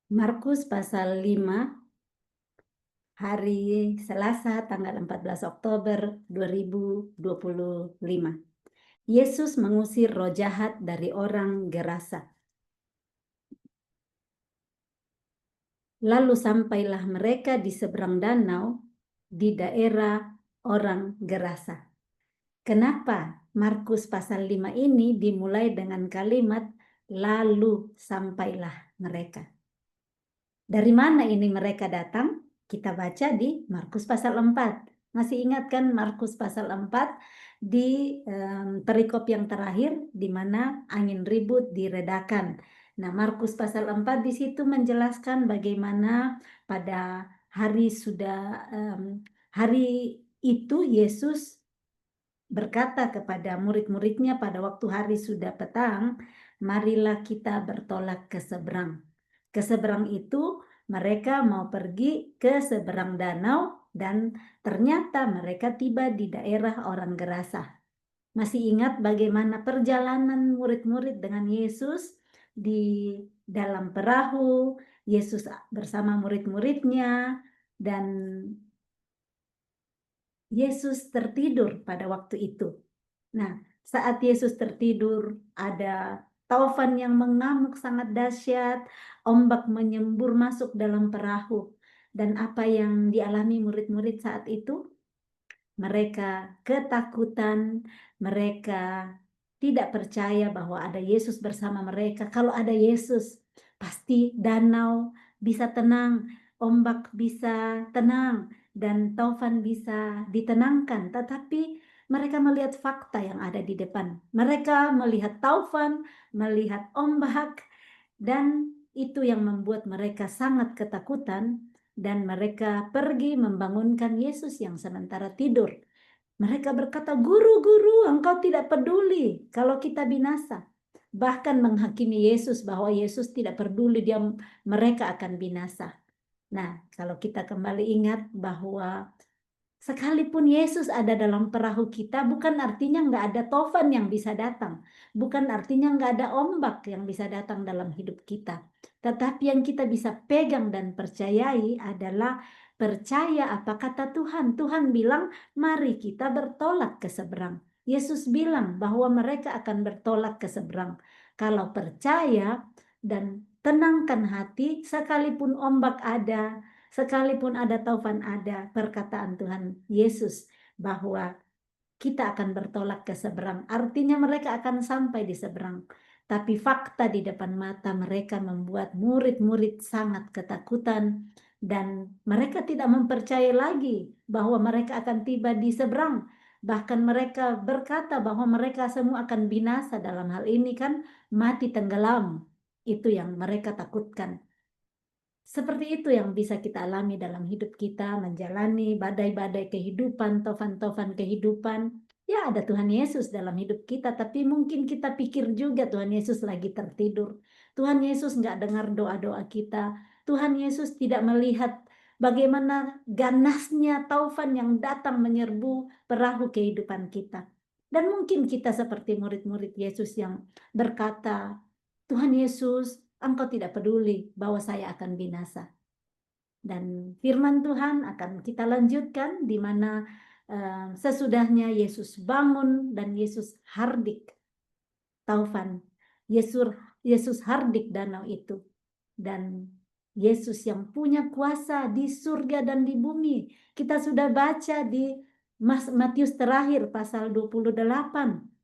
Markus pasal 5, hari Selasa tanggal 14 Oktober 2025. Yesus mengusir roh jahat dari orang Gerasa. Lalu sampailah mereka di seberang danau di daerah orang Gerasa. Kenapa Markus pasal 5 ini dimulai dengan kalimat lalu sampailah mereka? Dari mana ini mereka datang? Kita baca di Markus pasal 4. Masih ingat kan Markus pasal 4 di perikop yang terakhir di mana angin ribut diredakan. Nah, Markus pasal 4 di situ menjelaskan bagaimana pada hari hari itu Yesus berkata kepada murid-muridnya pada waktu hari sudah petang, marilah kita bertolak ke seberang. Ke seberang itu mereka mau pergi ke seberang danau dan ternyata mereka tiba di daerah orang Gerasa. Masih ingat bagaimana perjalanan murid-murid dengan Yesus di dalam perahu, Yesus bersama murid-muridnya, dan Yesus tertidur pada waktu itu. Nah, saat Yesus tertidur, ada taufan yang mengamuk sangat dahsyat, ombak menyembur masuk dalam perahu. Dan apa yang dialami murid-murid saat itu? Mereka ketakutan, mereka tidak percaya bahwa ada Yesus bersama mereka. Kalau ada Yesus, pasti danau bisa tenang, ombak bisa tenang, dan taufan bisa ditenangkan. Tetapi mereka melihat fakta yang ada di depan. Mereka melihat taufan, melihat ombak, dan itu yang membuat mereka sangat ketakutan, dan mereka pergi membangunkan Yesus yang sementara tidur. Mereka berkata, "Guru, guru, engkau tidak peduli kalau kita binasa." Bahkan menghakimi Yesus bahwa Yesus tidak peduli mereka akan binasa. Nah, kalau kita kembali ingat bahwa sekalipun Yesus ada dalam perahu kita, bukan artinya nggak ada tofan yang bisa datang. Bukan artinya nggak ada ombak yang bisa datang dalam hidup kita. Tetapi yang kita bisa pegang dan percayai adalah percaya apa kata Tuhan. Tuhan bilang, mari kita bertolak ke seberang. Yesus bilang bahwa mereka akan bertolak ke seberang. Kalau percaya dan tenangkan hati, sekalipun ombak ada, sekalipun ada taufan ada, perkataan Tuhan Yesus bahwa kita akan bertolak ke seberang. Artinya mereka akan sampai di seberang. Tapi fakta di depan mata mereka membuat murid-murid sangat ketakutan. Dan mereka tidak mempercayai lagi bahwa mereka akan tiba di seberang. Bahkan mereka berkata bahwa mereka semua akan binasa dalam hal ini kan mati tenggelam. Itu yang mereka takutkan. Seperti itu yang bisa kita alami dalam hidup kita, menjalani badai-badai kehidupan, tofan-tofan kehidupan. Ya, ada Tuhan Yesus dalam hidup kita, tapi mungkin kita pikir juga Tuhan Yesus lagi tertidur. Tuhan Yesus nggak dengar doa-doa kita. Tuhan Yesus tidak melihat bagaimana ganasnya taufan yang datang menyerbu perahu kehidupan kita. Dan mungkin kita seperti murid-murid Yesus yang berkata, Tuhan Yesus, Engkau tidak peduli bahwa saya akan binasa. Dan firman Tuhan akan kita lanjutkan di mana sesudahnya Yesus bangun dan Yesus hardik taufan. Yesus hardik danau itu. Dan Yesus yang punya kuasa di surga dan di bumi. Kita sudah baca di Matius terakhir pasal 28.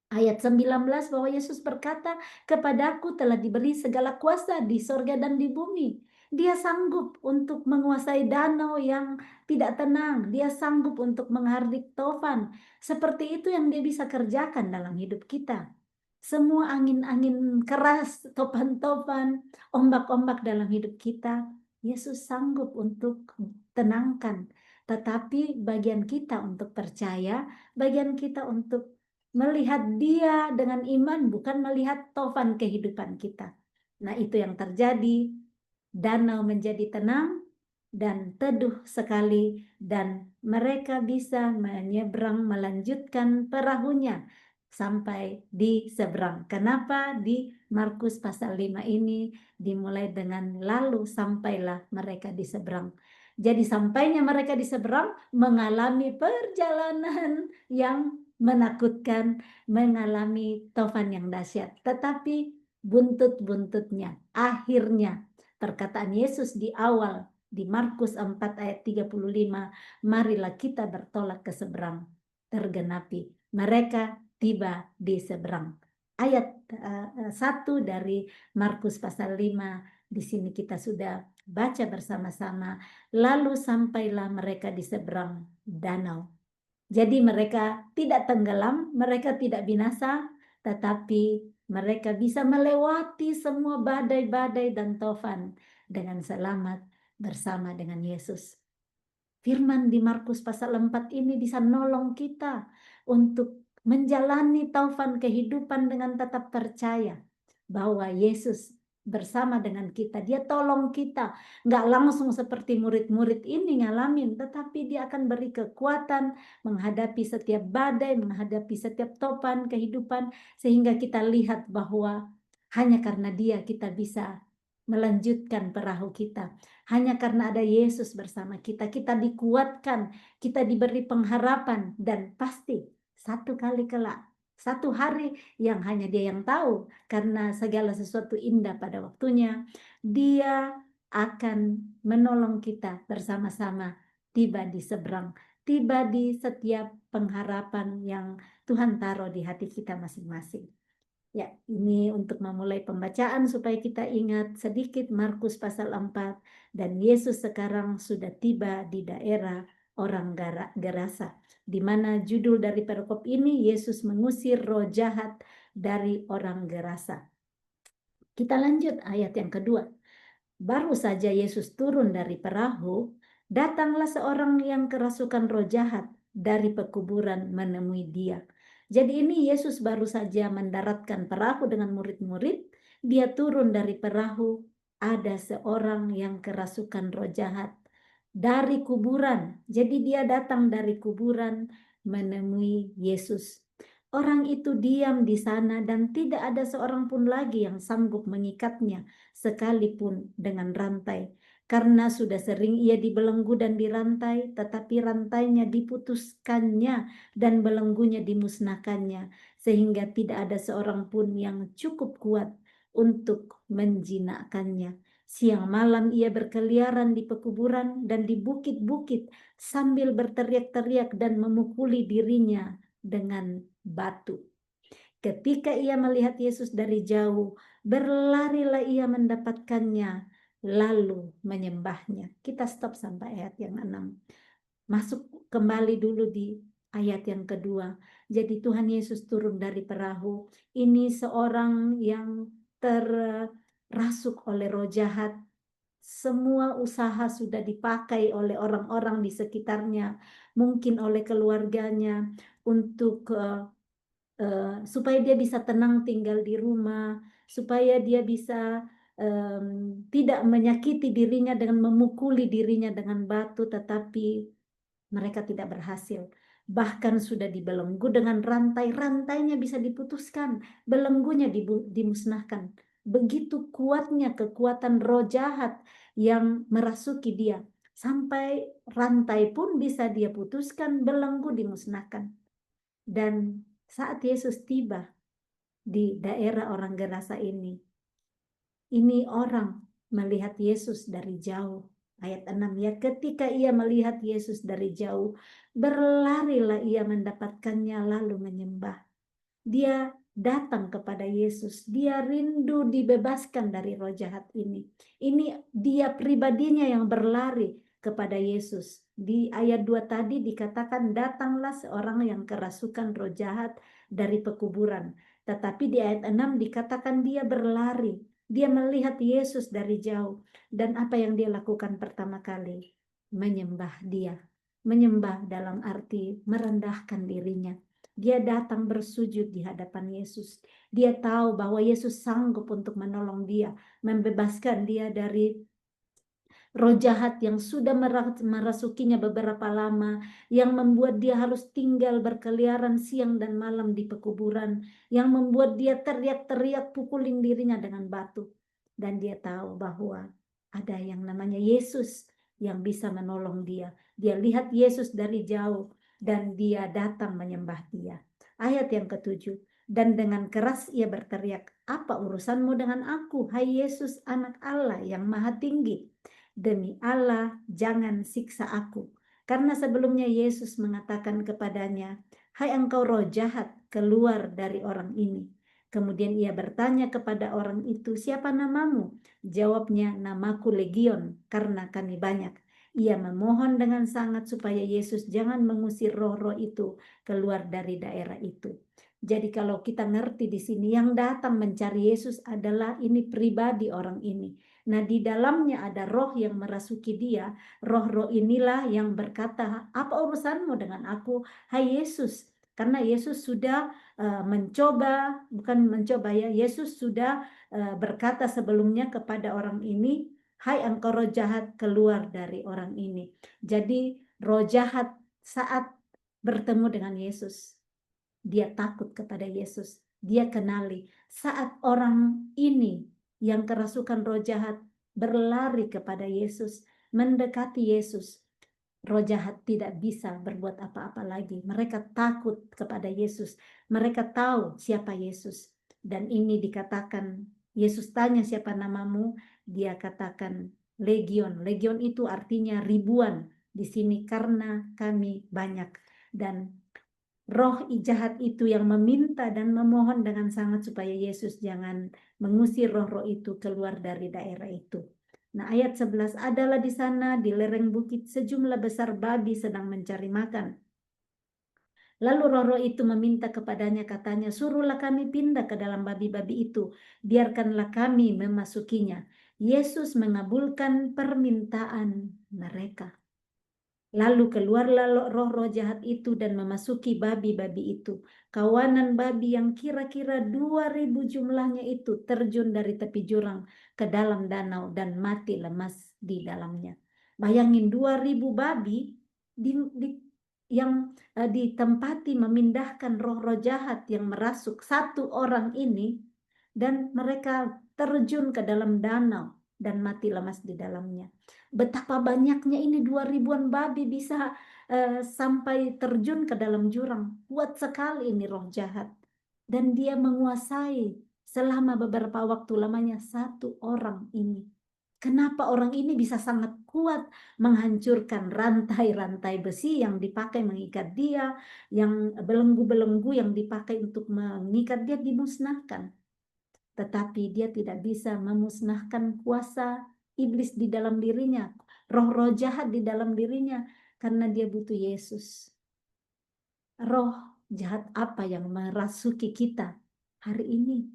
Ayat 19 bahwa Yesus berkata, kepadaku telah diberi segala kuasa di sorga dan di bumi. Dia sanggup untuk menguasai danau yang tidak tenang. Dia sanggup untuk menghardik tofan. Seperti itu yang dia bisa kerjakan dalam hidup kita. Semua angin-angin keras, topan-topan, ombak-ombak dalam hidup kita, Yesus sanggup untuk tenangkan. Tetapi bagian kita untuk percaya, bagian kita untuk melihat dia dengan iman, bukan melihat tofan kehidupan kita. Nah, itu yang terjadi. Danau menjadi tenang dan teduh sekali, dan mereka bisa menyeberang, melanjutkan perahunya sampai di seberang. Kenapa di Markus pasal 5 ini dimulai dengan lalu sampailah mereka di seberang. Jadi sampainya mereka di seberang mengalami perjalanan yang menakutkan, mengalami taufan yang dahsyat. Tetapi buntut-buntutnya, akhirnya perkataan Yesus di awal di Markus 4 ayat 35, marilah kita bertolak ke seberang, tergenapi. Mereka tiba di seberang. Ayat 1 dari Markus pasal 5, di sini kita sudah baca bersama-sama. Lalu sampailah mereka di seberang danau. Jadi mereka tidak tenggelam, mereka tidak binasa, tetapi mereka bisa melewati semua badai-badai dan taufan dengan selamat bersama dengan Yesus. Firman di Markus pasal 4 ini bisa nolong kita untuk menjalani taufan kehidupan dengan tetap percaya bahwa Yesus bersama dengan kita. Dia tolong kita. Nggak langsung seperti murid-murid ini ngalamin, tetapi dia akan beri kekuatan menghadapi setiap badai, menghadapi setiap topan kehidupan, sehingga kita lihat bahwa hanya karena dia kita bisa melanjutkan perahu kita. Hanya karena ada Yesus bersama kita, kita dikuatkan, kita diberi pengharapan, dan pasti satu kali kelak, satu hari yang hanya dia yang tahu, karena segala sesuatu indah pada waktunya, dia akan menolong kita bersama-sama tiba di seberang, tiba di setiap pengharapan yang Tuhan taruh di hati kita masing-masing. Ya, ini untuk memulai pembacaan supaya kita ingat sedikit Markus pasal 4, dan Yesus sekarang sudah tiba di daerah orang Gerasa, di mana judul dari perikop ini Yesus mengusir roh jahat dari orang Gerasa. Kita lanjut ayat yang kedua. Baru saja Yesus turun dari perahu, datanglah seorang yang kerasukan roh jahat dari pekuburan menemui dia. Jadi ini Yesus baru saja mendaratkan perahu dengan murid-murid. Dia turun dari perahu, ada seorang yang kerasukan roh jahat dari kuburan. Jadi dia datang dari kuburan menemui Yesus. Orang itu diam di sana dan tidak ada seorang pun lagi yang sanggup mengikatnya sekalipun dengan rantai. Karena sudah sering ia dibelenggu dan dirantai, tetapi rantainya diputuskannya dan belenggunya dimusnahkannya, sehingga tidak ada seorang pun yang cukup kuat untuk menjinakkannya. Siang malam ia berkeliaran di pekuburan dan di bukit-bukit sambil berteriak-teriak dan memukuli dirinya dengan batu. Ketika ia melihat Yesus dari jauh, berlarilah ia mendapatkannya, lalu menyembahnya. Kita stop sampai ayat yang 6. Masuk kembali dulu di ayat yang kedua. Jadi Tuhan Yesus turun dari perahu. Ini seorang yang terrasuk oleh roh jahat. Semua usaha sudah dipakai oleh orang-orang di sekitarnya, mungkin oleh keluarganya, untuk supaya dia bisa tenang tinggal di rumah, supaya dia bisa tidak menyakiti dirinya dengan memukuli dirinya dengan batu, tetapi mereka tidak berhasil. Bahkan sudah dibelenggu dengan rantai, rantainya bisa diputuskan, belenggunya dimusnahkan. Begitu kuatnya kekuatan roh jahat yang merasuki dia, sampai rantai pun bisa dia putuskan, belenggu dimusnahkan. Dan saat Yesus tiba di daerah orang Gerasa ini orang melihat Yesus dari jauh. Ayat 6 ya, ketika ia melihat Yesus dari jauh, berlarilah ia mendapatkannya lalu menyembah. Dia datang kepada Yesus, dia rindu dibebaskan dari roh jahat ini. Ini dia pribadinya yang berlari kepada Yesus. Di ayat 2 tadi dikatakan datanglah seorang yang kerasukan roh jahat dari pekuburan. Tetapi di ayat 6 dikatakan dia berlari. Dia melihat Yesus dari jauh. Dan apa yang dia lakukan pertama kali? Menyembah dia. Menyembah dalam arti merendahkan dirinya. Dia datang bersujud di hadapan Yesus. Dia tahu bahwa Yesus sanggup untuk menolong dia, membebaskan dia dari roh jahat yang sudah merasukinya beberapa lama, yang membuat dia harus tinggal berkeliaran siang dan malam di pekuburan, yang membuat dia teriak-teriak pukulin dirinya dengan batu. Dan dia tahu bahwa ada yang namanya Yesus yang bisa menolong dia. Dia lihat Yesus dari jauh dan dia datang menyembah dia. Ayat yang ketujuh. Dan dengan keras ia berteriak, "Apa urusanmu dengan aku, hai Yesus, anak Allah yang maha tinggi? Demi Allah, jangan siksa aku." Karena sebelumnya Yesus mengatakan kepadanya, "Hai engkau roh jahat, keluar dari orang ini." Kemudian ia bertanya kepada orang itu, "Siapa namamu?" Jawabnya, "Namaku Legion, karena kami banyak." Ia memohon dengan sangat supaya Yesus jangan mengusir roh-roh itu keluar dari daerah itu. Jadi kalau kita ngerti di sini, yang datang mencari Yesus adalah ini pribadi orang ini. Nah, di dalamnya ada roh yang merasuki dia. Roh-roh inilah yang berkata, "Apa urusanmu dengan aku, hai Yesus?" Karena Yesus sudah mencoba, bukan mencoba ya, Yesus sudah berkata sebelumnya kepada orang ini, "Hai engkau roh jahat, keluar dari orang ini." Jadi roh jahat saat bertemu dengan Yesus, dia takut kepada Yesus. Dia kenali saat orang ini yang kerasukan roh jahat berlari kepada Yesus, mendekati Yesus, roh jahat tidak bisa berbuat apa-apa lagi. Mereka takut kepada Yesus. Mereka tahu siapa Yesus. Dan ini dikatakan, Yesus tanya, "Siapa namamu?" Dia katakan Legion. Legion itu artinya ribuan di sini karena kami banyak. Dan roh jahat itu yang meminta dan memohon dengan sangat supaya Yesus jangan mengusir roh-roh itu keluar dari daerah itu. Nah, ayat 11, adalah di sana di lereng bukit sejumlah besar babi sedang mencari makan. Lalu roh-roh itu meminta kepadanya, katanya, "Suruhlah kami pindah ke dalam babi-babi itu, biarkanlah kami memasukinya." Yesus mengabulkan permintaan mereka. Lalu keluarlah roh-roh jahat itu dan memasuki babi-babi itu. Kawanan babi yang kira-kira 2.000 jumlahnya itu terjun dari tepi jurang ke dalam danau dan mati lemas di dalamnya. Bayangin 2.000 babi yang ditempati memindahkan roh-roh jahat yang merasuk satu orang ini, dan mereka terjun ke dalam danau dan mati lemas di dalamnya. Betapa banyaknya ini 2.000-an babi bisa sampai terjun ke dalam jurang. Kuat sekali ini roh jahat. Dan dia menguasai selama beberapa waktu lamanya satu orang ini. Kenapa orang ini bisa sangat kuat menghancurkan rantai-rantai besi yang dipakai mengikat dia, yang belenggu-belenggu yang dipakai untuk mengikat dia dimusnahkan. Tetapi dia tidak bisa memusnahkan kuasa iblis di dalam dirinya, roh-roh jahat di dalam dirinya, karena dia butuh Yesus. Roh jahat apa yang merasuki kita hari ini?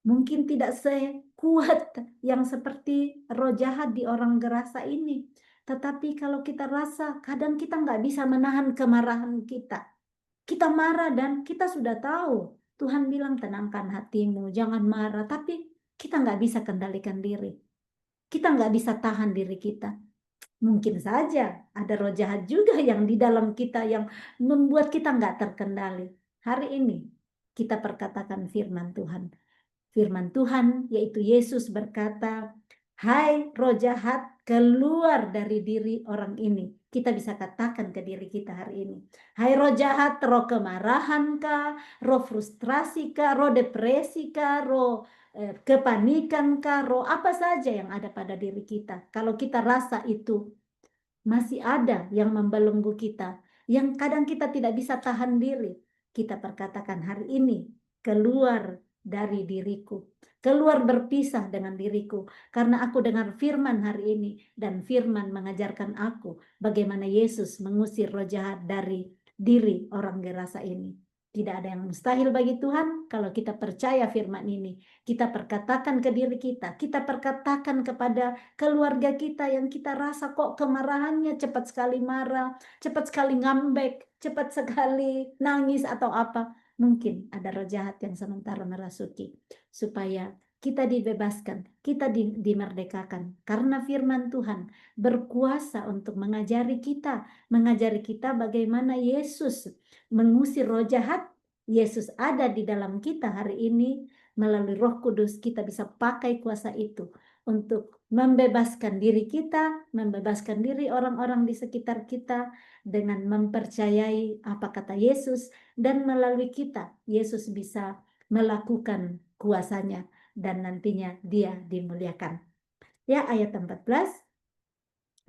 Mungkin tidak sekuat yang seperti roh jahat di orang Gerasa ini. Tetapi kalau kita rasa, kadang kita nggak bisa menahan kemarahan kita. Kita marah dan kita sudah tahu. Tuhan bilang, "Tenangkan hatimu, jangan marah." Tapi kita nggak bisa kendalikan diri. Kita nggak bisa tahan diri kita. Mungkin saja ada roh jahat juga yang di dalam kita yang membuat kita nggak terkendali. Hari ini kita perkatakan firman Tuhan. Firman Tuhan yaitu Yesus berkata, "Hai roh jahat, keluar dari diri orang ini." Kita bisa katakan ke diri kita hari ini, "Hai roh jahat, roh kemarahan kah, roh frustrasi kah, roh depresi kah, roh kepanikan kah, roh apa saja yang ada pada diri kita." Kalau kita rasa itu masih ada yang membelenggu kita, yang kadang kita tidak bisa tahan diri, kita perkatakan hari ini, "Keluar dari diriku, keluar berpisah dengan diriku, karena aku dengar firman hari ini, dan firman mengajarkan aku bagaimana Yesus mengusir roh jahat dari diri orang Gerasa ini." Tidak ada yang mustahil bagi Tuhan kalau kita percaya firman ini. Kita perkatakan ke diri kita perkatakan kepada keluarga kita yang kita rasa kok kemarahannya cepat sekali marah, cepat sekali ngambek, cepat sekali nangis atau apa. Mungkin ada roh jahat yang sementara merasuki. Supaya kita dibebaskan, kita dimerdekakan. Karena firman Tuhan berkuasa untuk mengajari kita bagaimana Yesus mengusir roh jahat. Yesus ada di dalam kita hari ini melalui Roh Kudus. Kita bisa pakai kuasa itu untuk membebaskan diri kita, membebaskan diri orang-orang di sekitar kita dengan mempercayai apa kata Yesus, dan melalui kita Yesus bisa melakukan kuasanya dan nantinya dia dimuliakan. Ya, ayat 14.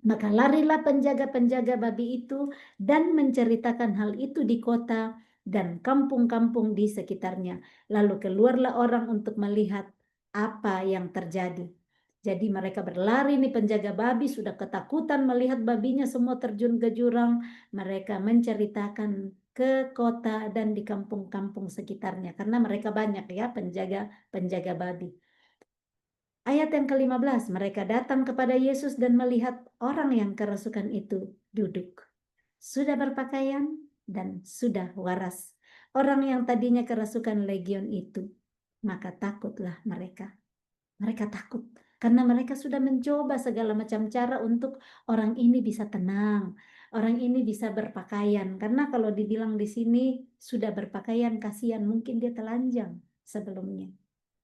Maka larilah penjaga-penjaga babi itu dan menceritakan hal itu di kota dan kampung-kampung di sekitarnya. Lalu keluarlah orang untuk melihat apa yang terjadi. Jadi mereka berlari, nih penjaga babi sudah ketakutan melihat babinya semua terjun ke jurang. Mereka menceritakan ke kota dan di kampung-kampung sekitarnya. Karena mereka banyak ya penjaga babi. Ayat yang ke-15, mereka datang kepada Yesus dan melihat orang yang kerasukan itu duduk. Sudah berpakaian dan sudah waras. Orang yang tadinya kerasukan legion itu, maka takutlah mereka. Mereka takut karena mereka sudah mencoba segala macam cara untuk orang ini bisa tenang, orang ini bisa berpakaian. Karena kalau dibilang di sini sudah berpakaian, kasihan, mungkin dia telanjang sebelumnya.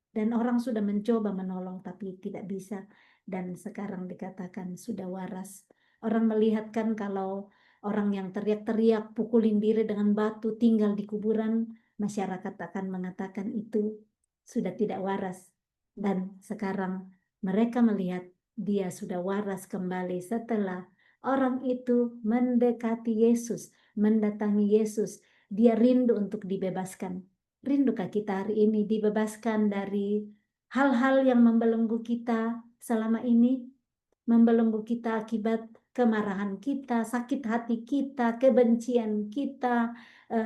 Dan orang sudah mencoba menolong tapi tidak bisa. Dan sekarang dikatakan sudah waras. Orang melihat kan kalau orang yang teriak-teriak, pukulin diri dengan batu, tinggal di kuburan, masyarakat akan mengatakan itu sudah tidak waras. Dan sekarang mereka melihat dia sudah waras kembali setelah orang itu mendekati Yesus, mendatangi Yesus. Dia rindu untuk dibebaskan. Rindukah kita hari ini dibebaskan dari hal-hal yang membelenggu kita selama ini? Membelenggu kita akibat kemarahan kita, sakit hati kita, kebencian kita,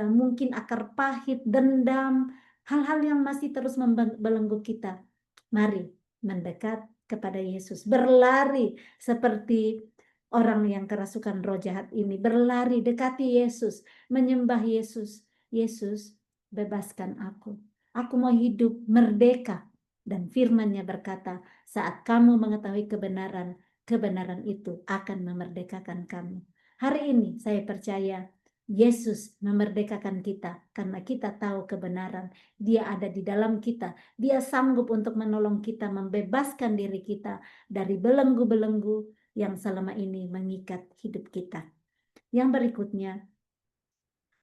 mungkin akar pahit, dendam, hal-hal yang masih terus membelenggu kita. Mari mendekat kepada Yesus, berlari seperti orang yang kerasukan roh jahat ini, berlari dekati Yesus, menyembah Yesus. Yesus, bebaskan aku. Aku mau hidup merdeka. Dan firman-Nya berkata, saat kamu mengetahui kebenaran, kebenaran itu akan memerdekakan kamu. Hari ini saya percaya Yesus memerdekakan kita karena kita tahu kebenaran. Dia ada di dalam kita. Dia sanggup untuk menolong kita, membebaskan diri kita dari belenggu-belenggu yang selama ini mengikat hidup kita. Yang berikutnya,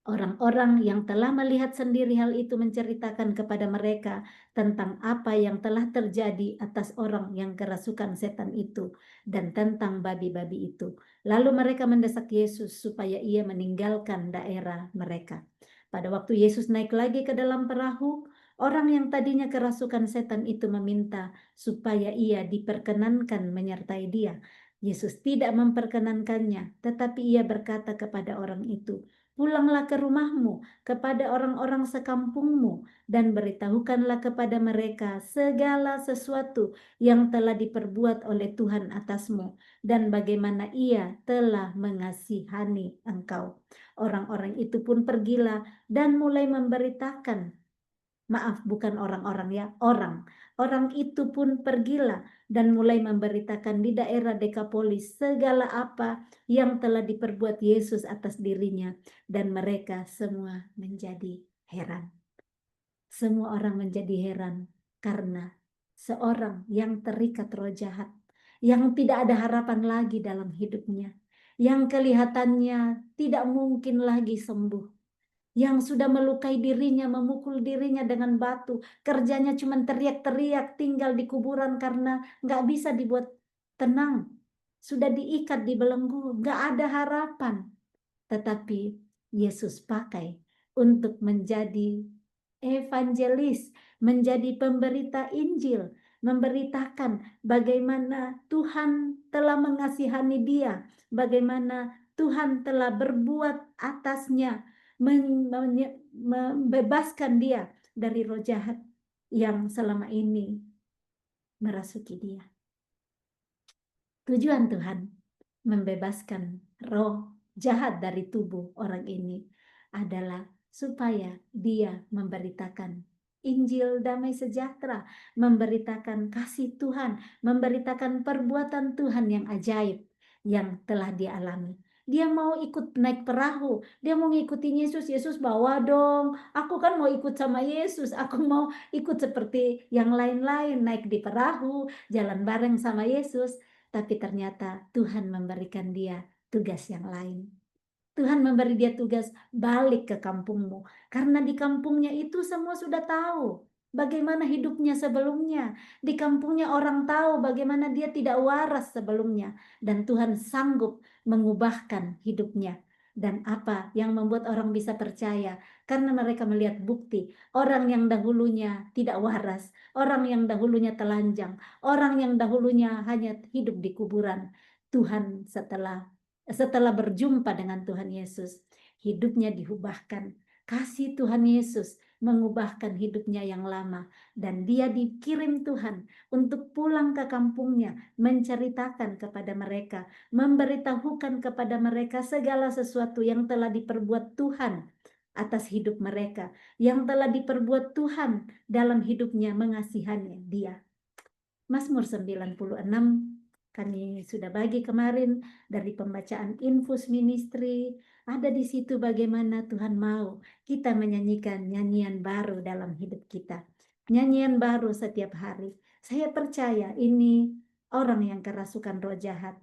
orang-orang yang telah melihat sendiri hal itu menceritakan kepada mereka tentang apa yang telah terjadi atas orang yang kerasukan setan itu dan tentang babi-babi itu. Lalu mereka mendesak Yesus supaya ia meninggalkan daerah mereka. Pada waktu Yesus naik lagi ke dalam perahu, orang yang tadinya kerasukan setan itu meminta supaya ia diperkenankan menyertai dia. Yesus tidak memperkenankannya, tetapi ia berkata kepada orang itu, pulanglah ke rumahmu, kepada orang-orang sekampungmu, dan beritahukanlah kepada mereka segala sesuatu yang telah diperbuat oleh Tuhan atasmu, dan bagaimana ia telah mengasihani engkau. Orang-orang itu pun pergilah dan mulai memberitakan. Maaf, bukan orang-orang ya, orang. Orang itu pun pergilah dan mulai memberitakan di daerah Dekapolis segala apa yang telah diperbuat Yesus atas dirinya. Dan mereka semua menjadi heran. Semua orang menjadi heran karena seorang yang terikat roh jahat, yang tidak ada harapan lagi dalam hidupnya, yang kelihatannya tidak mungkin lagi sembuh, yang sudah melukai dirinya, memukul dirinya dengan batu, kerjanya cuma teriak-teriak, tinggal di kuburan karena nggak bisa dibuat tenang, sudah diikat di belenggu, nggak ada harapan. Tetapi Yesus pakai untuk menjadi evangelis, menjadi pemberita Injil, memberitakan bagaimana Tuhan telah mengasihani dia, bagaimana Tuhan telah berbuat atasnya, membebaskan dia dari roh jahat yang selama ini merasuki dia. Tujuan Tuhan membebaskan roh jahat dari tubuh orang ini adalah supaya dia memberitakan Injil damai sejahtera, memberitakan kasih Tuhan, memberitakan perbuatan Tuhan yang ajaib yang telah dia alami. Dia mau ikut naik perahu, dia mau ngikutin Yesus. Yesus bawa dong, aku kan mau ikut sama Yesus, aku mau ikut seperti yang lain-lain, naik di perahu, jalan bareng sama Yesus. Tapi ternyata Tuhan memberikan dia tugas yang lain. Tuhan memberi dia tugas balik ke kampungmu. Karena di kampungnya itu semua sudah tahu bagaimana hidupnya sebelumnya. Di kampungnya orang tahu bagaimana dia tidak waras sebelumnya. Dan Tuhan sanggup mengubahkan hidupnya. Dan apa yang membuat orang bisa percaya? Karena mereka melihat bukti. Orang yang dahulunya tidak waras. Orang yang dahulunya telanjang. Orang yang dahulunya hanya hidup di kuburan. Tuhan setelah berjumpa dengan Tuhan Yesus, hidupnya diubahkan. Kasih Tuhan Yesus mengubahkan hidupnya yang lama. Dan dia dikirim Tuhan untuk pulang ke kampungnya, menceritakan kepada mereka, memberitahukan kepada mereka segala sesuatu yang telah diperbuat Tuhan atas hidup mereka, yang telah diperbuat Tuhan dalam hidupnya mengasihani dia. Mazmur 96 kami sudah bagi kemarin dari pembacaan Infus Ministry. Ada di situ bagaimana Tuhan mau kita menyanyikan nyanyian baru dalam hidup kita. Nyanyian baru setiap hari. Saya percaya ini orang yang kerasukan roh jahat.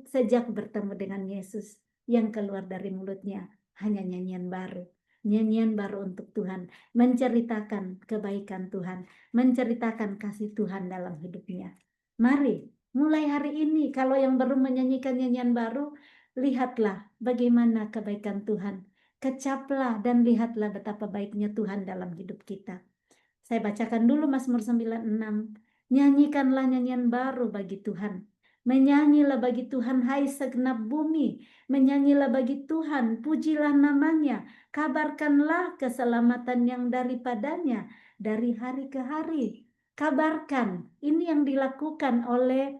Sejak bertemu dengan Yesus, yang keluar dari mulutnya hanya nyanyian baru. Nyanyian baru untuk Tuhan, menceritakan kebaikan Tuhan, menceritakan kasih Tuhan dalam hidupnya. Mari, mulai hari ini, kalau yang baru menyanyikan nyanyian baru, lihatlah bagaimana kebaikan Tuhan. Kecaplah dan lihatlah betapa baiknya Tuhan dalam hidup kita. Saya bacakan dulu Mazmur 96. Nyanyikanlah nyanyian baru bagi Tuhan. Menyanyilah bagi Tuhan, hai segenap bumi. Menyanyilah bagi Tuhan, pujilah namanya. Kabarkanlah keselamatan yang daripadanya dari hari ke hari. Kabarkan, ini yang dilakukan oleh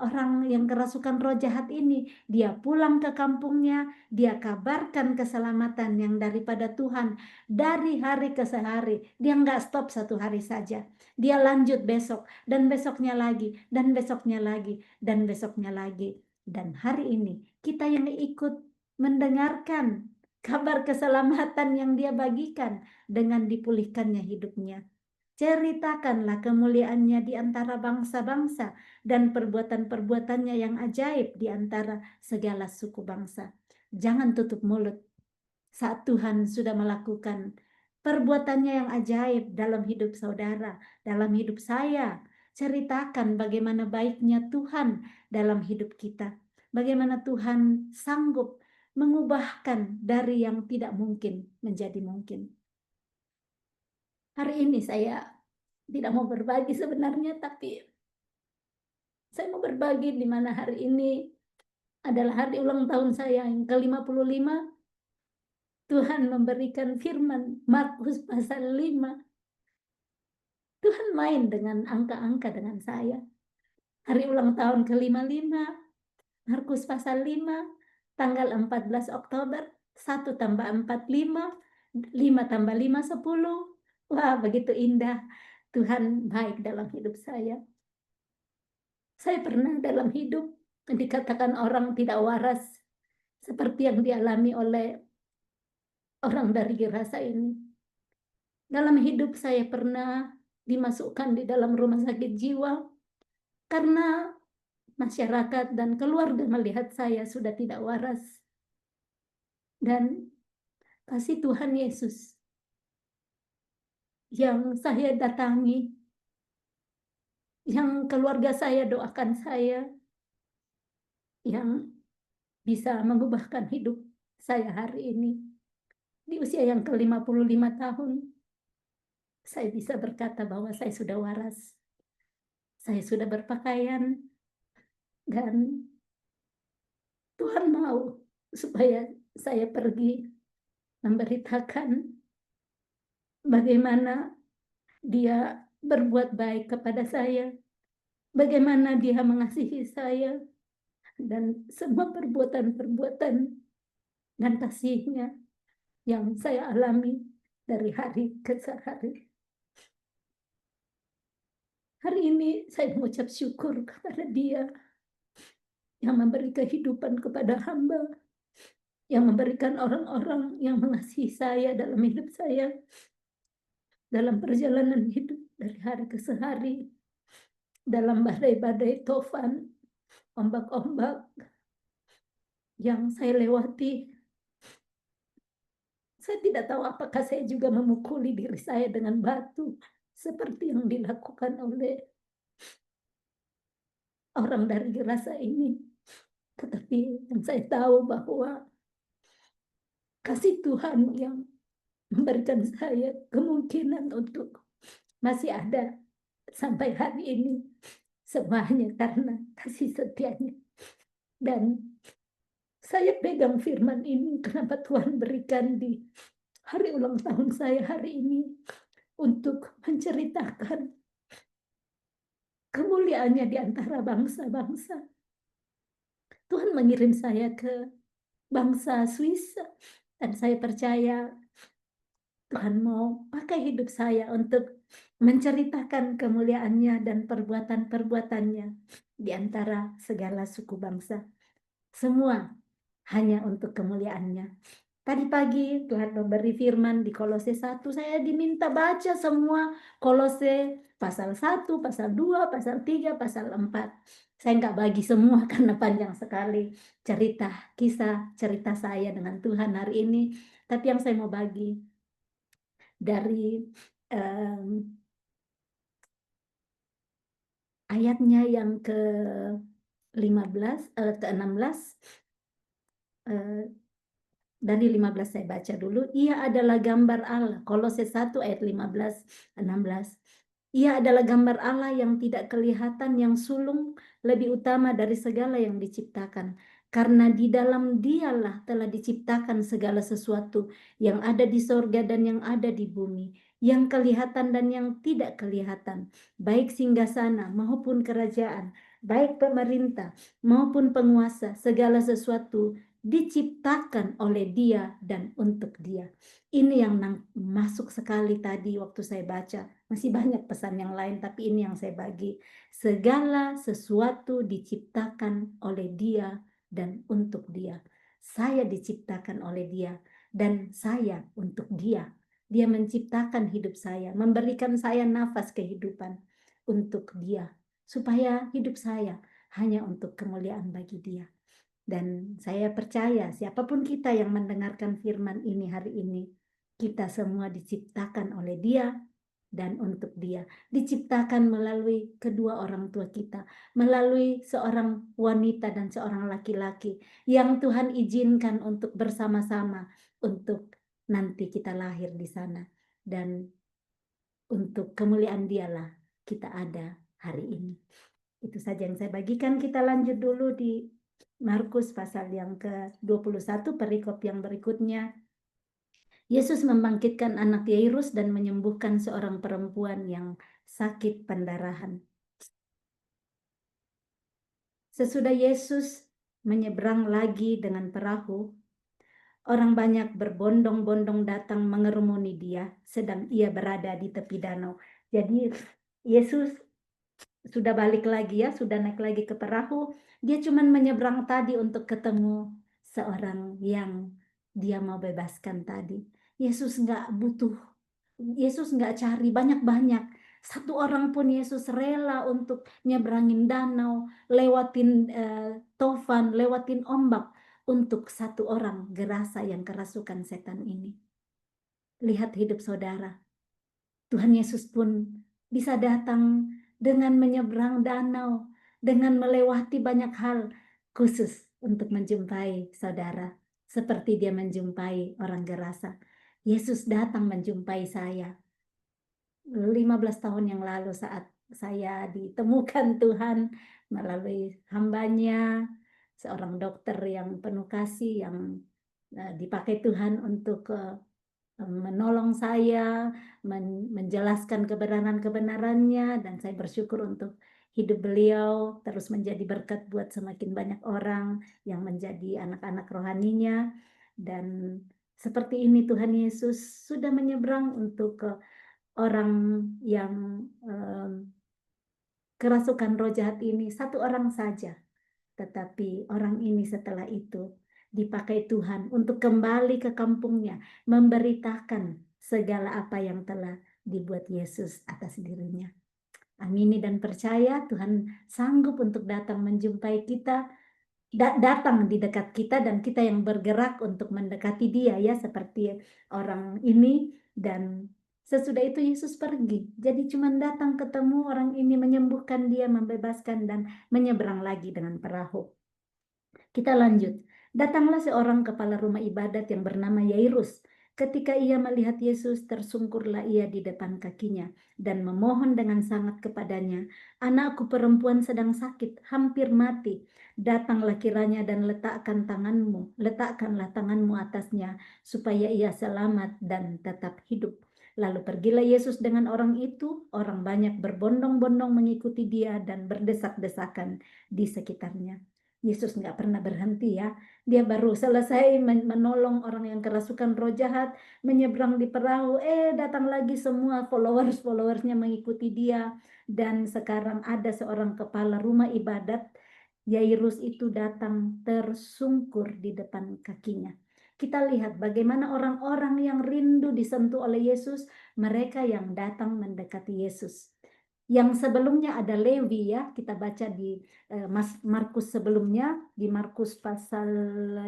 orang yang kerasukan roh jahat ini. Dia pulang ke kampungnya, dia kabarkan keselamatan yang daripada Tuhan dari hari ke hari. Dia nggak stop satu hari saja. Dia lanjut besok, dan besoknya lagi, dan besoknya lagi, dan besoknya lagi. Dan hari ini kita yang ikut mendengarkan kabar keselamatan yang dia bagikan dengan dipulihkannya hidupnya. Ceritakanlah kemuliaannya di antara bangsa-bangsa dan perbuatan-perbuatannya yang ajaib di antara segala suku bangsa. Jangan tutup mulut saat Tuhan sudah melakukan perbuatannya yang ajaib dalam hidup saudara, dalam hidup saya. Ceritakan bagaimana baiknya Tuhan dalam hidup kita. Bagaimana Tuhan sanggup mengubahkan dari yang tidak mungkin menjadi mungkin. Hari ini saya tidak mau berbagi sebenarnya, tapi saya mau berbagi di mana hari ini adalah hari ulang tahun saya yang ke-55. Tuhan memberikan firman Markus pasal 5. Tuhan main dengan angka-angka dengan saya. Hari ulang tahun ke-55, Markus pasal 5, tanggal 14 Oktober, 1 tambah 4, 5, 5 tambah 5, 10. Wah, begitu indah. Tuhan baik dalam hidup saya. Saya pernah dalam hidup dikatakan orang tidak waras, seperti yang dialami oleh orang dari Gerasa ini. Dalam hidup saya pernah dimasukkan di dalam rumah sakit jiwa karena masyarakat dan keluarga melihat saya sudah tidak waras. Dan kasih Tuhan Yesus yang saya datangi, yang keluarga saya doakan saya, yang bisa mengubahkan hidup saya hari ini. Di usia yang ke-55 tahun, saya bisa berkata bahwa saya sudah waras. Saya sudah berpakaian, dan Tuhan mau supaya saya pergi memberitakan bagaimana Dia berbuat baik kepada saya, bagaimana Dia mengasihi saya, dan semua perbuatan-perbuatan dan kasih-Nya yang saya alami dari hari ke hari. Hari ini saya mengucap syukur kepada Dia yang memberi kehidupan kepada hamba, yang memberikan orang-orang yang mengasihi saya dalam hidup saya, dalam perjalanan hidup dari hari ke hari, dalam badai-badai tofan, ombak-ombak yang saya lewati. Saya tidak tahu apakah saya juga memukuli diri saya dengan batu seperti yang dilakukan oleh orang dari Gerasa ini. Tetapi yang saya tahu bahwa kasih Tuhan yang memberikan saya kemungkinan untuk masih ada sampai hari ini. Semuanya karena kasih setianya. Dan saya pegang firman ini, kenapa Tuhan berikan di hari ulang tahun saya hari ini untuk menceritakan kemuliaannya di antara bangsa-bangsa. Tuhan mengirim saya ke bangsa Swiss dan saya percaya Tuhan mau pakai hidup saya untuk menceritakan kemuliaannya dan perbuatan-perbuatannya di antara segala suku bangsa. Semua hanya untuk kemuliaannya. Tadi pagi Tuhan memberi firman di Kolose 1, saya diminta baca semua Kolose pasal 1, pasal 2, pasal 3, pasal 4. Saya nggak bagi semua karena panjang sekali cerita saya dengan Tuhan hari ini. Tapi yang saya mau bagi dari ayatnya yang ke-16, dari 15 saya baca dulu. Ia adalah gambar Allah. Kolose 1 ayat 15, 16. Ia adalah gambar Allah yang tidak kelihatan, yang sulung, lebih utama dari segala yang diciptakan. Karena di dalam Dialah telah diciptakan segala sesuatu yang ada di sorga dan yang ada di bumi, yang kelihatan dan yang tidak kelihatan, baik singgasana maupun kerajaan, baik pemerintah maupun penguasa, segala sesuatu diciptakan oleh Dia dan untuk Dia. Ini yang masuk sekali tadi waktu saya baca. Masih banyak pesan yang lain, tapi ini yang saya bagi. Segala sesuatu diciptakan oleh Dia dan untuk Dia. Saya diciptakan oleh Dia dan saya untuk Dia. Dia menciptakan hidup saya, memberikan saya nafas kehidupan untuk Dia, supaya hidup saya hanya untuk kemuliaan bagi Dia. Dan saya percaya siapapun kita yang mendengarkan firman ini hari ini, kita semua diciptakan oleh Dia dan untuk Dia. Diciptakan melalui kedua orang tua kita, melalui seorang wanita dan seorang laki-laki yang Tuhan izinkan untuk bersama-sama untuk nanti kita lahir di sana. Dan untuk kemuliaan Dialah kita ada hari ini. Itu saja yang saya bagikan. Kita lanjut dulu di Markus pasal yang ke-21, perikop yang berikutnya. Yesus membangkitkan anak Yairus dan menyembuhkan seorang perempuan yang sakit pendarahan. Sesudah Yesus menyeberang lagi dengan perahu, orang banyak berbondong-bondong datang mengerumuni Dia sedang Ia berada di tepi danau. Jadi Yesus sudah balik lagi ya, sudah naik lagi ke perahu. Dia cuman menyeberang tadi untuk ketemu seorang yang dia mau bebaskan tadi. Yesus nggak butuh, Yesus nggak cari banyak-banyak. Satu orang pun Yesus rela untuk nyebrangin danau, lewatin tofan, lewatin ombak untuk satu orang Gerasa yang kerasukan setan ini. Lihat hidup saudara. Tuhan Yesus pun bisa datang dengan menyeberang danau, dengan melewati banyak hal khusus untuk menjumpai saudara. Seperti dia menjumpai orang Gerasa. Yesus datang menjumpai saya 15 tahun yang lalu saat saya ditemukan Tuhan melalui hambanya, seorang dokter yang penuh kasih yang dipakai Tuhan untuk menolong saya, menjelaskan kebenaran-kebenarannya, dan saya bersyukur untuk hidup beliau terus menjadi berkat buat semakin banyak orang yang menjadi anak-anak rohaninya. Dan Seperti ini Tuhan Yesus sudah menyeberang untuk ke orang yang kerasukan roh jahat ini, satu orang saja. Tetapi orang ini setelah itu dipakai Tuhan untuk kembali ke kampungnya, memberitakan segala apa yang telah dibuat Yesus atas dirinya. Amini dan percaya Tuhan sanggup untuk datang menjumpai kita, datang di dekat kita, dan kita yang bergerak untuk mendekati Dia, ya, seperti orang ini. Dan sesudah itu Yesus pergi. Jadi cuma datang ketemu orang ini, menyembuhkan dia, membebaskan, dan menyeberang lagi dengan perahu. Kita lanjut. Datanglah seorang kepala rumah ibadat yang bernama Yairus. Ketika ia melihat Yesus, tersungkurlah ia di depan kakinya dan memohon dengan sangat kepadanya, "Anakku perempuan sedang sakit, hampir mati. Datanglah kiranya dan letakkanlah tanganmu atasnya, supaya ia selamat dan tetap hidup." Lalu pergilah Yesus dengan orang itu. Orang banyak berbondong-bondong mengikuti dia dan berdesak-desakan di sekitarnya. Yesus nggak pernah berhenti, ya. Dia baru selesai menolong orang yang kerasukan roh jahat, menyeberang di perahu, datang lagi semua followersnya mengikuti dia. Dan sekarang ada seorang kepala rumah ibadat, Yairus itu datang tersungkur di depan kakinya. Kita lihat bagaimana orang-orang yang rindu disentuh oleh Yesus, mereka yang datang mendekati Yesus. Yang sebelumnya ada Lewi, ya, kita baca di Markus sebelumnya, di Markus pasal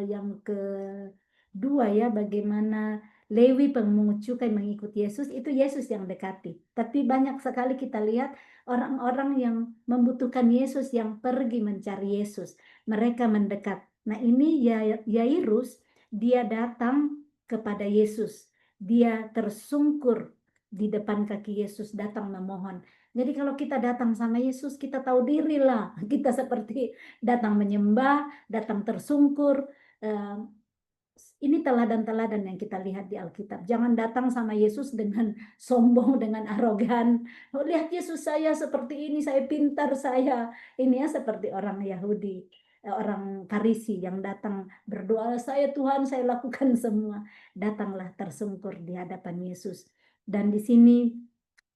yang kedua, ya, bagaimana Lewi pemungut cukai mengikuti Yesus, itu Yesus yang dekati. Tapi banyak sekali kita lihat orang-orang yang membutuhkan Yesus yang pergi mencari Yesus. Mereka mendekat. Nah, ini Yairus, dia datang kepada Yesus. Dia tersungkur di depan kaki Yesus, datang memohon. Jadi kalau kita datang sama Yesus, kita tahu diri lah. Kita seperti datang menyembah, datang tersungkur. Ini teladan-teladan yang kita lihat di Alkitab. Jangan datang sama Yesus dengan sombong, dengan arogan. "Oh, lihat Yesus saya seperti ini, saya pintar, saya." Ini ya seperti orang Yahudi, orang Farisi yang datang berdoa, "Saya Tuhan, saya lakukan semua." Datanglah tersungkur di hadapan Yesus. Dan di sini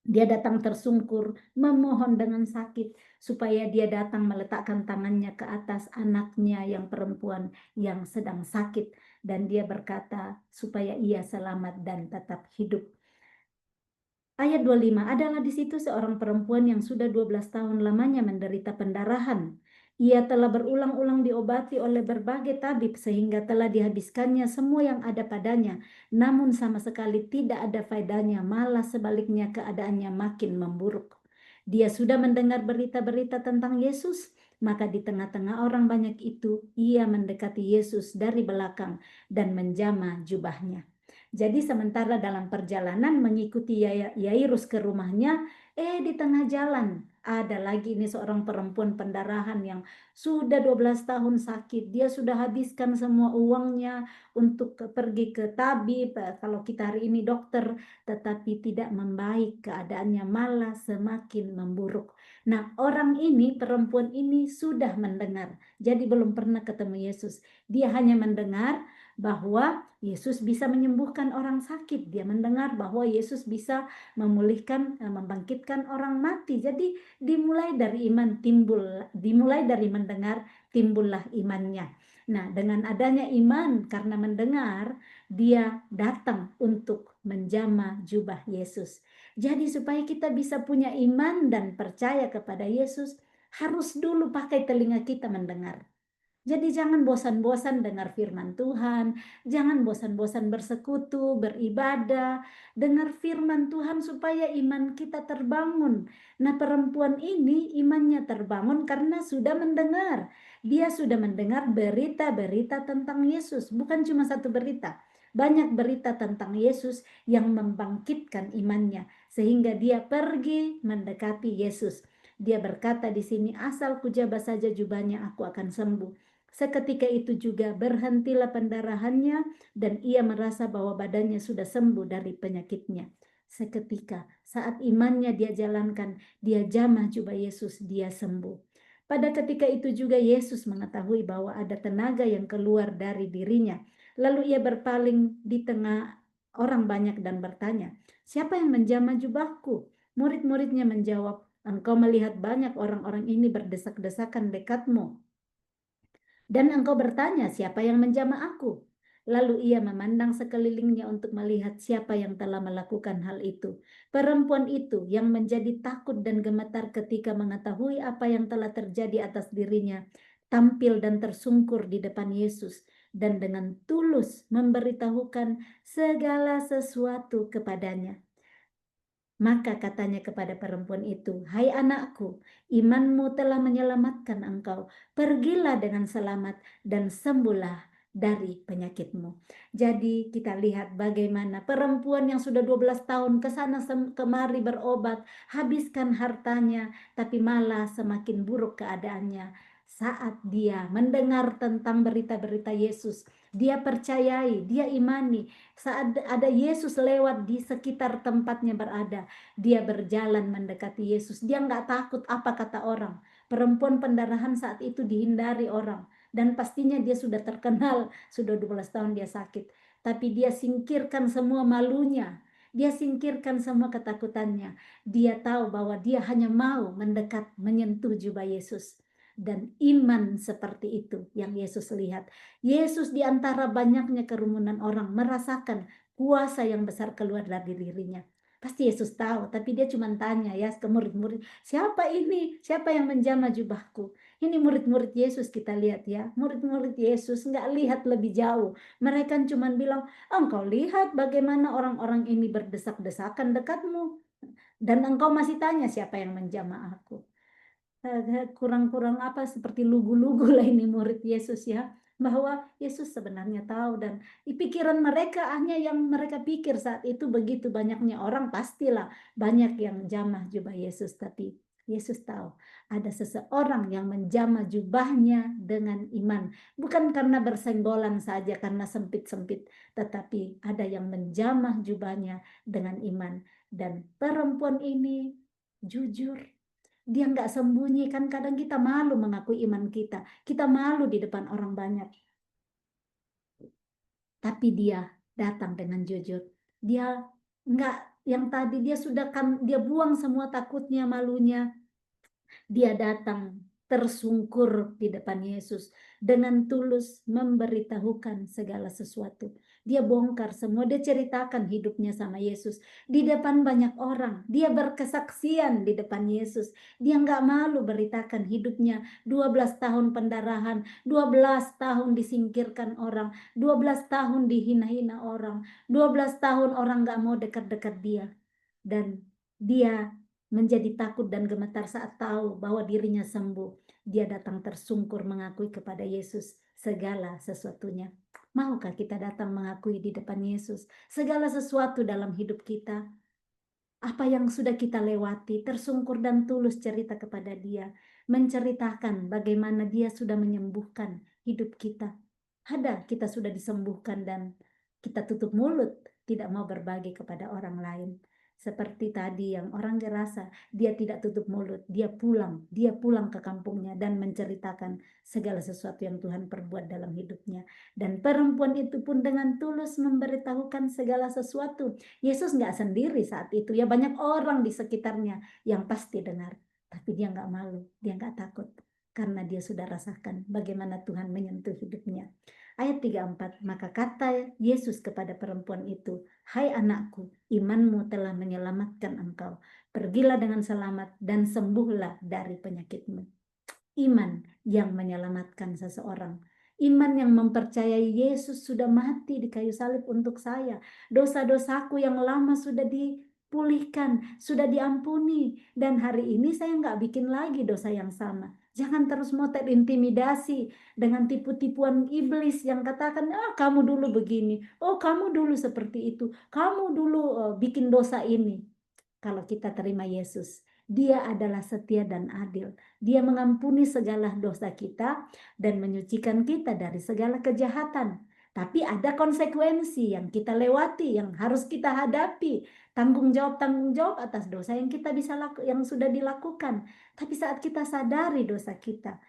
dia datang tersungkur, memohon dengan sakit, supaya dia datang meletakkan tangannya ke atas anaknya yang perempuan yang sedang sakit. Dan dia berkata supaya ia selamat dan tetap hidup. Ayat 25, adalah di situ seorang perempuan yang sudah 12 tahun lamanya menderita pendarahan. Ia telah berulang-ulang diobati oleh berbagai tabib sehingga telah dihabiskannya semua yang ada padanya. Namun sama sekali tidak ada faedahnya, malah sebaliknya keadaannya makin memburuk. Dia sudah mendengar berita-berita tentang Yesus, maka di tengah-tengah orang banyak itu, ia mendekati Yesus dari belakang dan menjamah jubahnya. Jadi sementara dalam perjalanan mengikuti Yairus ke rumahnya, di tengah jalan ada lagi ini seorang perempuan pendarahan yang sudah 12 tahun sakit. Dia sudah habiskan semua uangnya untuk pergi ke tabib, kalau kita hari ini dokter, tetapi tidak membaik keadaannya, malah semakin memburuk. Nah, orang ini, perempuan ini sudah mendengar, jadi belum pernah ketemu Yesus. Dia hanya mendengar bahwa Yesus bisa menyembuhkan orang sakit. Dia mendengar bahwa Yesus bisa memulihkan, membangkitkan orang mati. Jadi dimulai dari dimulai dari mendengar, timbullah imannya. Nah, dengan adanya iman karena mendengar, dia datang untuk menjamah jubah Yesus. Jadi supaya kita bisa punya iman dan percaya kepada Yesus, harus dulu pakai telinga kita mendengar. Jadi jangan bosan-bosan dengar firman Tuhan, jangan bosan-bosan bersekutu, beribadah, dengar firman Tuhan supaya iman kita terbangun. Nah, perempuan ini imannya terbangun karena sudah mendengar. Dia sudah mendengar berita-berita tentang Yesus, bukan cuma satu berita. Banyak berita tentang Yesus yang membangkitkan imannya, sehingga dia pergi mendekati Yesus. Dia berkata di sini, "Asal kujabah saja jubahnya, aku akan sembuh." Seketika itu juga berhentilah pendarahannya dan ia merasa bahwa badannya sudah sembuh dari penyakitnya. Seketika saat imannya dia jalankan, dia jamah jubah Yesus, dia sembuh. Pada ketika itu juga Yesus mengetahui bahwa ada tenaga yang keluar dari dirinya. Lalu ia berpaling di tengah orang banyak dan bertanya, "Siapa yang menjamah jubahku?" Murid-muridnya menjawab, "Engkau melihat banyak orang-orang ini berdesak-desakan dekatmu. Dan engkau bertanya, siapa yang menjamah aku?" Lalu ia memandang sekelilingnya untuk melihat siapa yang telah melakukan hal itu. Perempuan itu yang menjadi takut dan gemetar ketika mengetahui apa yang telah terjadi atas dirinya, tampil dan tersungkur di depan Yesus dan dengan tulus memberitahukan segala sesuatu kepadanya. Maka katanya kepada perempuan itu, "Hai anakku, imanmu telah menyelamatkan engkau. Pergilah dengan selamat dan sembuhlah dari penyakitmu." Jadi kita lihat bagaimana perempuan yang sudah 12 tahun ke sana kemari berobat, habiskan hartanya, tapi malah semakin buruk keadaannya. Saat dia mendengar tentang berita-berita Yesus, dia percayai, dia imani. Saat ada Yesus lewat di sekitar tempatnya berada, dia berjalan mendekati Yesus. Dia nggak takut apa kata orang. Perempuan pendarahan saat itu dihindari orang. Dan pastinya dia sudah terkenal, sudah 12 tahun dia sakit. Tapi dia singkirkan semua malunya. Dia singkirkan semua ketakutannya. Dia tahu bahwa dia hanya mau mendekat, menyentuh jubah Yesus. Dan iman seperti itu yang Yesus lihat. Yesus di antara banyaknya kerumunan orang merasakan kuasa yang besar keluar dari dirinya. Pasti Yesus tahu, tapi dia cuma tanya ya ke murid-murid, "Siapa ini? Siapa yang menjamah jubahku?" Ini murid-murid Yesus kita lihat ya. Murid-murid Yesus nggak lihat lebih jauh. Mereka cuma bilang, "Engkau lihat bagaimana orang-orang ini berdesak-desakan dekatmu. Dan engkau masih tanya siapa yang menjamah aku." Kurang-kurang apa, seperti lugu-lugu lah ini murid Yesus ya, bahwa Yesus sebenarnya tahu dan di pikiran mereka hanya yang mereka pikir saat itu begitu banyaknya orang pastilah banyak yang jamah jubah Yesus, tapi Yesus tahu ada seseorang yang menjamah jubahnya dengan iman, bukan karena bersenggolan saja karena sempit-sempit, tetapi ada yang menjamah jubahnya dengan iman. Dan perempuan ini jujur. Dia nggak sembunyi, kan kadang kita malu mengakui iman kita. Kita malu di depan orang banyak. Tapi dia datang dengan jujur. Dia nggak, yang tadi dia sudah kan, dia buang semua takutnya, malunya. Dia datang tersungkur di depan Yesus dengan tulus memberitahukan segala sesuatu. Dia bongkar semua, dia ceritakan hidupnya sama Yesus di depan banyak orang. Dia berkesaksian di depan Yesus. Dia nggak malu beritakan hidupnya, 12 tahun pendarahan, 12 tahun disingkirkan orang, 12 tahun dihina-hina orang, 12 tahun orang nggak mau dekat-dekat dia. Dan dia menjadi takut dan gemetar saat tahu bahwa dirinya sembuh. Dia datang tersungkur mengakui kepada Yesus segala sesuatunya. Maukah kita datang mengakui di depan Yesus segala sesuatu dalam hidup kita? Apa yang sudah kita lewati, tersungkur dan tulus cerita kepada Dia, menceritakan bagaimana Dia sudah menyembuhkan hidup kita. Ada kita sudah disembuhkan dan kita tutup mulut, tidak mau berbagi kepada orang lain. Seperti tadi yang orang gerasa, dia tidak tutup mulut, dia pulang ke kampungnya dan menceritakan segala sesuatu yang Tuhan perbuat dalam hidupnya. Dan perempuan itu pun dengan tulus memberitahukan segala sesuatu. Yesus nggak sendiri saat itu, ya banyak orang di sekitarnya yang pasti dengar. Tapi dia nggak malu, dia nggak takut. Karena dia sudah rasakan bagaimana Tuhan menyentuh hidupnya. Ayat 34, maka kata Yesus kepada perempuan itu, "Hai anakku, imanmu telah menyelamatkan engkau. Pergilah dengan selamat dan sembuhlah dari penyakitmu." Iman yang menyelamatkan seseorang. Iman yang mempercayai Yesus sudah mati di kayu salib untuk saya. Dosa-dosaku yang lama sudah dipulihkan, sudah diampuni. Dan hari ini saya nggak bikin lagi dosa yang sama. Jangan terus mau terintimidasi dengan tipu-tipuan iblis yang katakan, kamu dulu begini, oh kamu dulu seperti itu, kamu dulu bikin dosa ini. Kalau kita terima Yesus, Dia adalah setia dan adil. Dia mengampuni segala dosa kita dan menyucikan kita dari segala kejahatan. Tapi ada konsekuensi yang kita lewati, yang harus kita hadapi. Tanggung jawab atas dosa yang kita yang sudah dilakukan. Tapi saat kita sadari dosa kita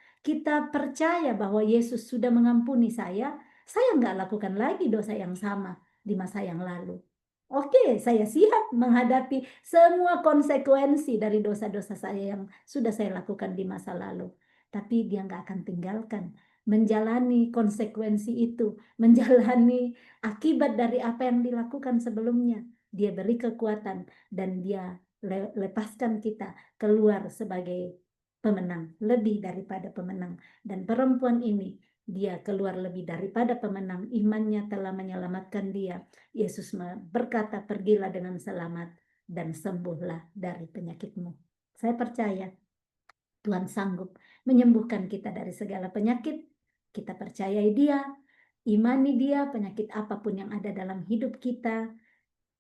percaya bahwa Yesus sudah mengampuni saya saya nggak lakukan lagi dosa yang sama di masa yang lalu. Oke, saya siap menghadapi semua konsekuensi dari dosa-dosa saya yang sudah saya lakukan di masa lalu. Tapi dia nggak akan tinggalkan menjalani konsekuensi itu, menjalani akibat dari apa yang dilakukan sebelumnya. Dia beri kekuatan dan dia lepaskan kita keluar sebagai pemenang, lebih daripada pemenang. Dan perempuan ini, dia keluar lebih daripada pemenang. Imannya telah menyelamatkan dia. Yesus berkata, pergilah dengan selamat dan sembuhlah dari penyakitmu. Saya percaya Tuhan sanggup menyembuhkan kita dari segala penyakit. Kita percayai dia, imani dia, penyakit apapun yang ada dalam hidup kita.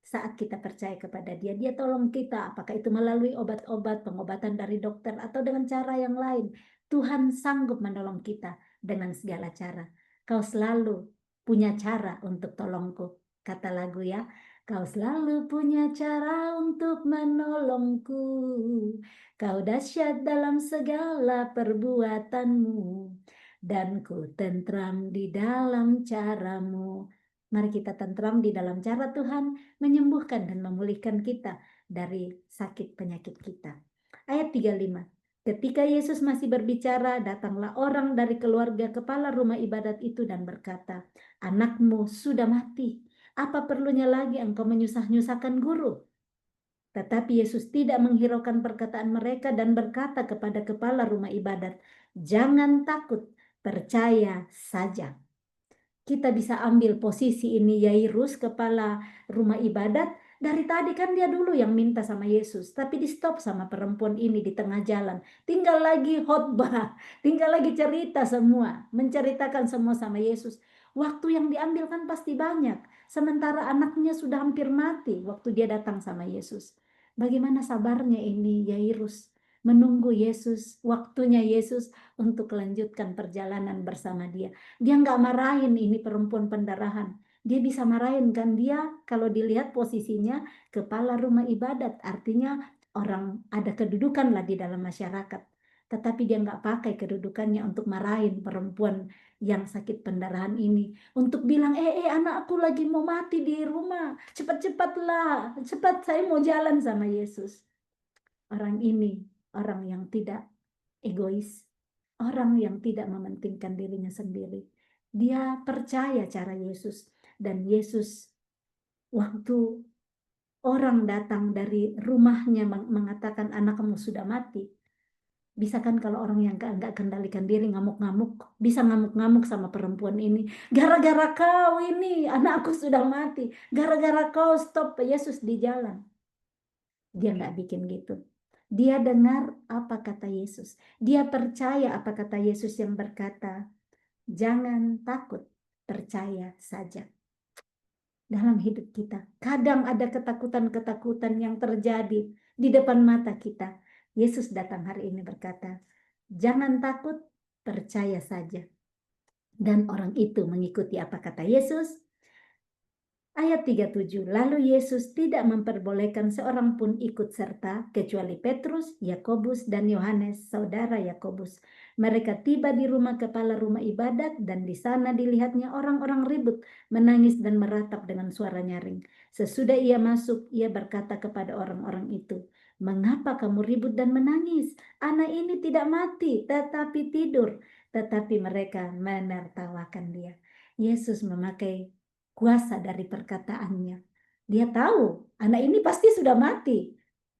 Saat kita percaya kepada dia, dia tolong kita, apakah itu melalui obat-obat, pengobatan dari dokter, atau dengan cara yang lain. Tuhan sanggup menolong kita dengan segala cara. Kau selalu punya cara untuk tolongku, kata lagu ya. Kau selalu punya cara untuk menolongku. Kau dahsyat dalam segala perbuatanmu. Dan ku tentram di dalam caramu. Mari kita tentram di dalam cara Tuhan menyembuhkan dan memulihkan kita dari sakit penyakit kita. Ayat 35. Ketika Yesus masih berbicara, datanglah orang dari keluarga kepala rumah ibadat itu dan berkata, "Anakmu sudah mati. Apa perlunya lagi engkau menyusah-nyusahkan guru?" Tetapi Yesus tidak menghiraukan perkataan mereka dan berkata kepada kepala rumah ibadat, "Jangan takut, percaya saja." Kita bisa ambil posisi ini Yairus, kepala rumah ibadat. Dari tadi kan dia dulu yang minta sama Yesus, tapi di stop sama perempuan ini di tengah jalan. Tinggal lagi khotbah, tinggal lagi cerita semua, menceritakan semua sama Yesus. Waktu yang diambil kan pasti banyak. Sementara anaknya sudah hampir mati waktu dia datang sama Yesus. Bagaimana sabarnya ini Yairus menunggu Yesus, waktunya Yesus untuk melanjutkan perjalanan bersama dia. Dia nggak marahin ini perempuan pendarahan. Dia bisa marahin kan, dia kalau dilihat posisinya kepala rumah ibadat, artinya orang ada kedudukan lah di dalam masyarakat. Tetapi dia nggak pakai kedudukannya untuk marahin perempuan yang sakit pendarahan ini. Untuk bilang, anak aku lagi mau mati di rumah. Cepat-cepatlah, cepat saya mau jalan sama Yesus. Orang ini, orang yang tidak egois, orang yang tidak mementingkan dirinya sendiri. Dia percaya cara Yesus, dan Yesus waktu orang datang dari rumahnya mengatakan anakmu sudah mati. Bisa kan kalau orang yang nggak kendalikan diri ngamuk-ngamuk, bisa ngamuk-ngamuk sama perempuan ini. Gara-gara kau ini anakku sudah mati. Gara-gara kau stop Yesus di jalan. Dia nggak bikin gitu. Dia dengar apa kata Yesus. Dia percaya apa kata Yesus yang berkata, "Jangan takut, percaya saja." Dalam hidup kita, kadang ada ketakutan-ketakutan yang terjadi di depan mata kita. Yesus datang hari ini berkata, "Jangan takut, percaya saja." Dan orang itu mengikuti apa kata Yesus. Ayat 37, lalu Yesus tidak memperbolehkan seorang pun ikut serta kecuali Petrus, Yakobus, dan Yohanes, saudara Yakobus. Mereka tiba di rumah kepala rumah ibadat dan di sana dilihatnya orang-orang ribut, menangis dan meratap dengan suara nyaring. Sesudah ia masuk, ia berkata kepada orang-orang itu, "Mengapa kamu ribut dan menangis? Anak ini tidak mati, tetapi tidur." Tetapi mereka menertawakan dia. Yesus memakai kuasa dari perkataannya. Dia tahu anak ini pasti sudah mati.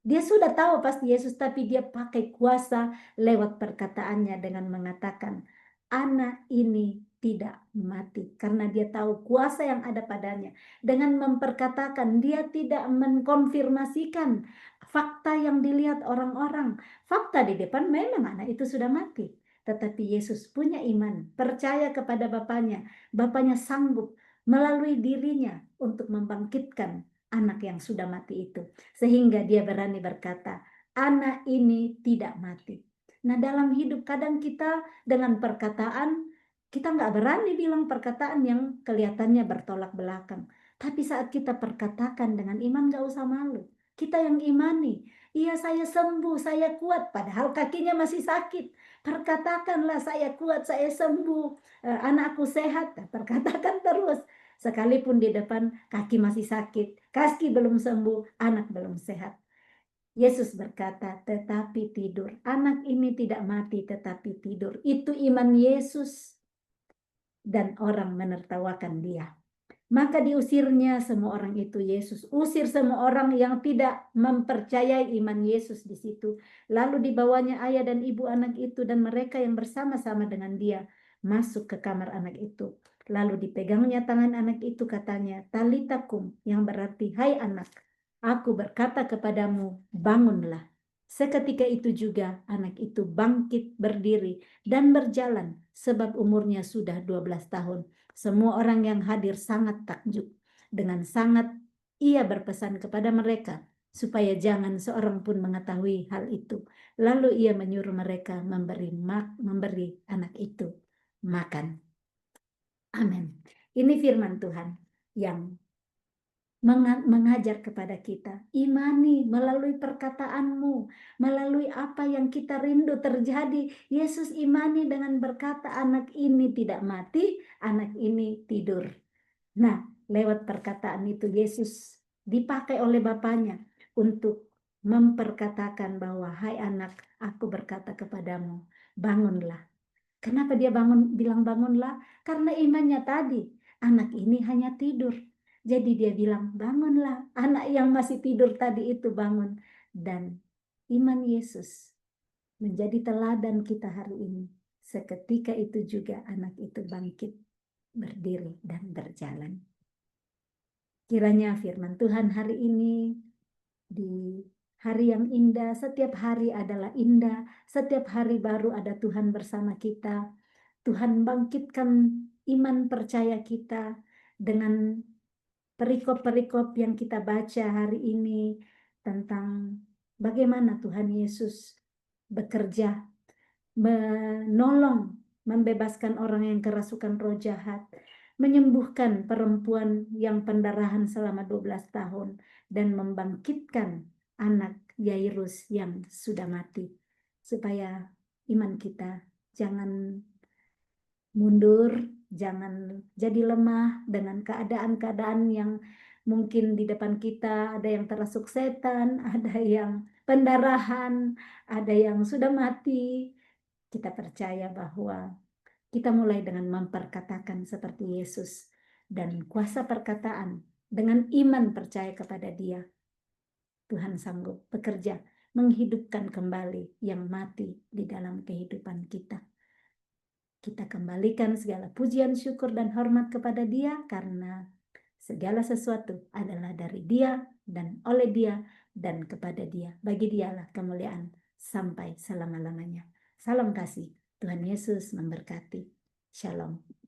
Dia sudah tahu pasti Yesus, tapi dia pakai kuasa lewat perkataannya dengan mengatakan, anak ini tidak mati. Karena dia tahu kuasa yang ada padanya. Dengan memperkatakan, dia tidak mengkonfirmasikan fakta yang dilihat orang-orang. Fakta di depan memang anak itu sudah mati. Tetapi Yesus punya iman, percaya kepada Bapaknya. Bapaknya sanggup melalui dirinya untuk membangkitkan anak yang sudah mati itu. Sehingga dia berani berkata, anak ini tidak mati. Nah, dalam hidup kadang kita dengan perkataan, kita nggak berani bilang perkataan yang kelihatannya bertolak belakang. Tapi saat kita perkatakan dengan iman, nggak usah malu. Kita yang imani, iya saya sembuh, saya kuat, padahal kakinya masih sakit. Perkatakanlah saya kuat, saya sembuh, anakku sehat, perkatakan terus. Sekalipun di depan kaki masih sakit, kaki belum sembuh, anak belum sehat. Yesus berkata, tetapi tidur. Anak ini tidak mati, tetapi tidur. Itu iman Yesus. Dan orang menertawakan dia. Maka diusirnya semua orang itu. Yesus usir semua orang yang tidak mempercayai iman Yesus di situ. Lalu dibawanya ayah dan ibu anak itu dan mereka yang bersama-sama dengan dia masuk ke kamar anak itu. Lalu dipegangnya tangan anak itu, katanya, Talita kum, yang berarti, hai anak, aku berkata kepadamu, bangunlah. Seketika itu juga anak itu bangkit berdiri dan berjalan, sebab umurnya sudah 12 tahun. Semua orang yang hadir sangat takjub. Dengan sangat ia berpesan kepada mereka supaya jangan seorang pun mengetahui hal itu. Lalu ia menyuruh mereka memberi anak itu makan. Amin. Ini firman Tuhan yang mengajar kepada kita. Imani melalui perkataanmu, melalui apa yang kita rindu terjadi. Yesus imani dengan berkata, anak ini tidak mati, anak ini tidur. Nah, lewat perkataan itu Yesus dipakai oleh Bapaknya untuk memperkatakan bahwa, hai anak, aku berkata kepadamu, bangunlah. Kenapa dia bilang bangunlah? Karena imannya tadi, anak ini hanya tidur. Jadi dia bilang, bangunlah. Anak yang masih tidur tadi itu bangun. Dan iman Yesus menjadi teladan kita hari ini. Seketika itu juga anak itu bangkit, berdiri, dan berjalan. Kiranya firman Tuhan hari ini, di hari yang indah, setiap hari adalah indah, setiap hari baru ada Tuhan bersama kita. Tuhan bangkitkan iman percaya kita dengan perikop-perikop yang kita baca hari ini tentang bagaimana Tuhan Yesus bekerja, menolong, membebaskan orang yang kerasukan roh jahat, menyembuhkan perempuan yang pendarahan selama 12 tahun, dan membangkitkan anak Yairus yang sudah mati. Supaya iman kita jangan mundur, jangan jadi lemah dengan keadaan-keadaan yang mungkin di depan kita ada yang terasuk setan, ada yang pendarahan, ada yang sudah mati. Kita percaya bahwa kita mulai dengan memperkatakan seperti Yesus dan kuasa perkataan dengan iman percaya kepada Dia. Tuhan sanggup bekerja menghidupkan kembali yang mati di dalam kehidupan kita. Kita kembalikan segala pujian, syukur, dan hormat kepada Dia karena segala sesuatu adalah dari Dia dan oleh Dia dan kepada Dia. Bagi Dialah kemuliaan sampai selama-lamanya. Salam kasih. Tuhan Yesus memberkati. Shalom.